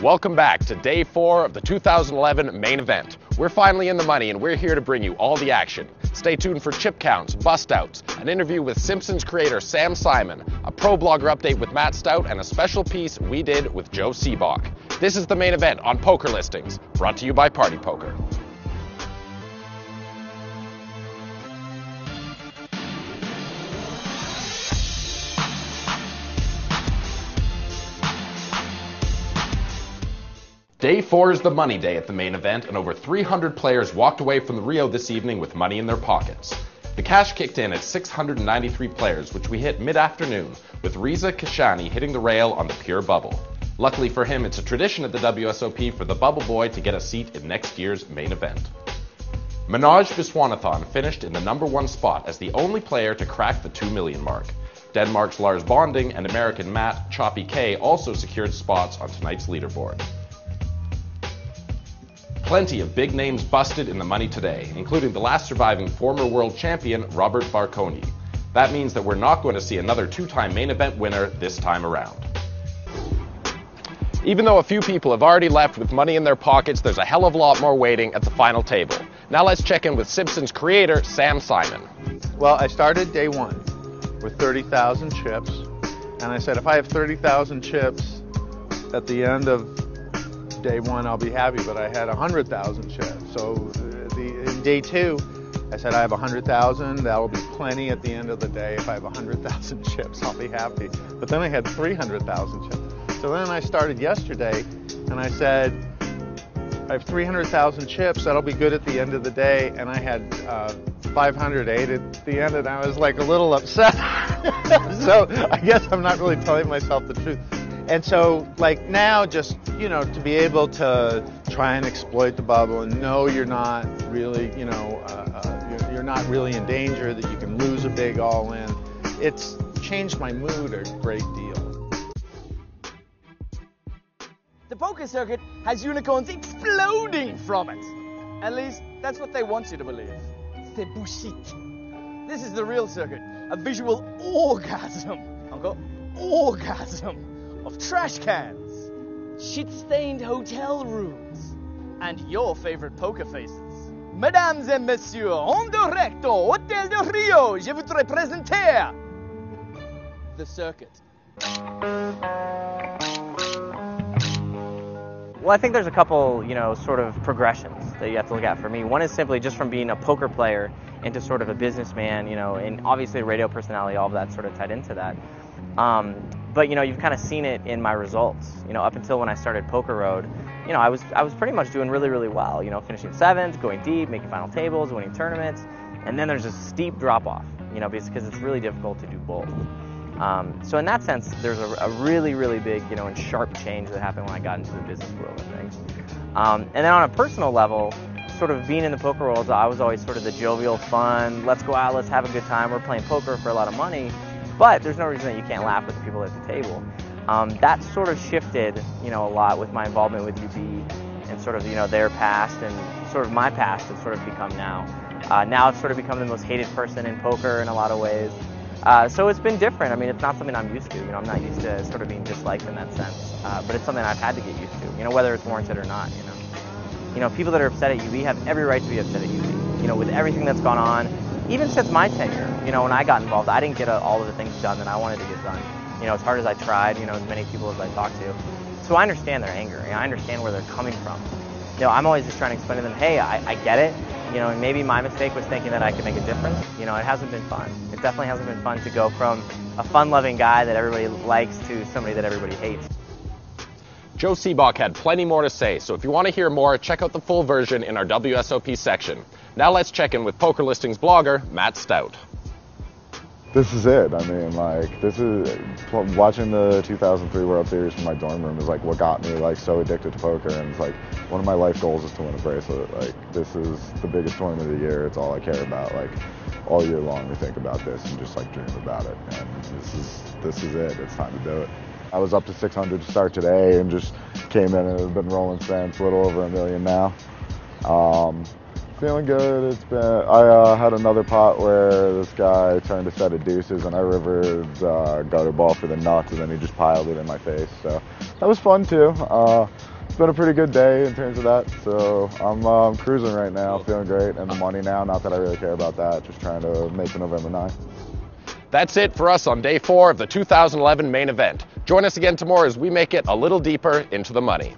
Welcome back to day 4 of the 2011 main event. We're finally in the money and we're here to bring you all the action. Stay tuned for chip counts, bust outs, an interview with Simpson's creator Sam Simon, a pro blogger update with Matt Stout, and a special piece we did with Joe Sebok. This is the main event on Poker Listings, brought to you by Party Poker. Day 4 is the money day at the main event, and over 300 players walked away from the Rio this evening with money in their pockets. The cash kicked in at 693 players, which we hit mid-afternoon, with Reza Kashani hitting the rail on the pure bubble. Luckily for him, it's a tradition at the WSOP for the bubble boy to get a seat in next year's main event. Manoj Viswanathan finished in the #1 spot as the only player to crack the 2 million mark. Denmark's Lars Bonding and American Matt Choppy K also secured spots on tonight's leaderboard. Plenty of big names busted in the money today, including the last surviving former world champion, Robert Barconi. That means that we're not going to see another 2-time main event winner this time around. Even though a few people have already left with money in their pockets, there's a hell of a lot more waiting at the final table. Now let's check in with Simpson's creator, Sam Simon. Well, I started day 1 with 30,000 chips, and I said if I have 30,000 chips at the end of day 1, I'll be happy, but I had 100,000 chips. So in day 2, I said I have 100,000, that'll be plenty at the end of the day. If I have 100,000 chips, I'll be happy. But then I had 300,000 chips. So then I started yesterday, and I said, I have 300,000 chips, that'll be good at the end of the day, and I had 508 at the end, and I was like a little upset. So I guess I'm not really telling myself the truth. And so, like now, just, you know, to be able to try and exploit the bubble and know you're not really, you know, you're not really in danger, that you can lose a big all-in, it's changed my mood a great deal. The poker circuit has unicorns exploding from it. At least, that's what they want you to believe. C'est bullshit. This is the real circuit, a visual orgasm. Uncle, orgasm. Of trash cans, shit-stained hotel rooms, and your favorite poker faces. Mesdames et messieurs, en directo, Hotel de Rio, je voudrais présenter the circuit. Well, I think there's a couple, you know, sort of progressions that you have to look at for me. One is simply just from being a poker player into sort of a businessman, you know, and obviously a radio personality, all of that sort of tied into that. But, you know, you've kind of seen it in my results. You know, up until when I started Poker Road, you know, I was pretty much doing really, really well. You know, finishing 7s, going deep, making final tables, winning tournaments. And then there's a steep drop-off, you know, because it's really difficult to do both. So in that sense, there's a really, really big, you know, and sharp change that happened when I got into the business world of things. And then on a personal level, sort of being in the poker world, I was always sort of the jovial, fun, let's go out, let's have a good time, we're playing poker for a lot of money. But there's no reason that you can't laugh with the people at the table. That sort of shifted, you know, a lot with my involvement with UB and sort of, you know, their past and sort of my past has sort of become now. Now it's sort of become the most hated person in poker in a lot of ways. So it's been different. I mean, it's not something I'm used to. You know, I'm not used to sort of being disliked in that sense. But it's something I've had to get used to, you know, whether it's warranted or not, you know. You know, people that are upset at UB have every right to be upset at UB. You know, with everything that's gone on. Even since my tenure, you know, when I got involved, I didn't get all of the things done that I wanted to get done. You know, as hard as I tried, you know, as many people as I talked to. So I understand their anger, and I understand where they're coming from. You know, I'm always just trying to explain to them, hey, I get it. You know, and maybe my mistake was thinking that I could make a difference. You know, it hasn't been fun. It definitely hasn't been fun to go from a fun-loving guy that everybody likes to somebody that everybody hates. Joe Sebok had plenty more to say, so if you want to hear more, check out the full version in our WSOP section. Now let's check in with Poker Listings blogger, Matt Stout. This is it. I mean, like, this is, watching the 2003 World Series from my dorm room is like what got me like so addicted to poker, and it's like one of my life goals is to win a bracelet. Like, this is the biggest tournament of the year. It's all I care about. Like, all year long we think about this and just like dream about it, and this is it. It's time to do it. I was up to 600 to start today and just came in and have been rolling since, a little over $1 million now. Feeling good. It's been. I had another pot where this guy turned a set of deuces and I rivered gutter ball for the nuts, and then he just piled it in my face. So that was fun too. it's been a pretty good day in terms of that. So I'm cruising right now, feeling great, and the money now. Not that I really care about that. Just trying to make the November 9. That's it for us on day 4 of the 2011 main event. Join us again tomorrow as we make it a little deeper into the money.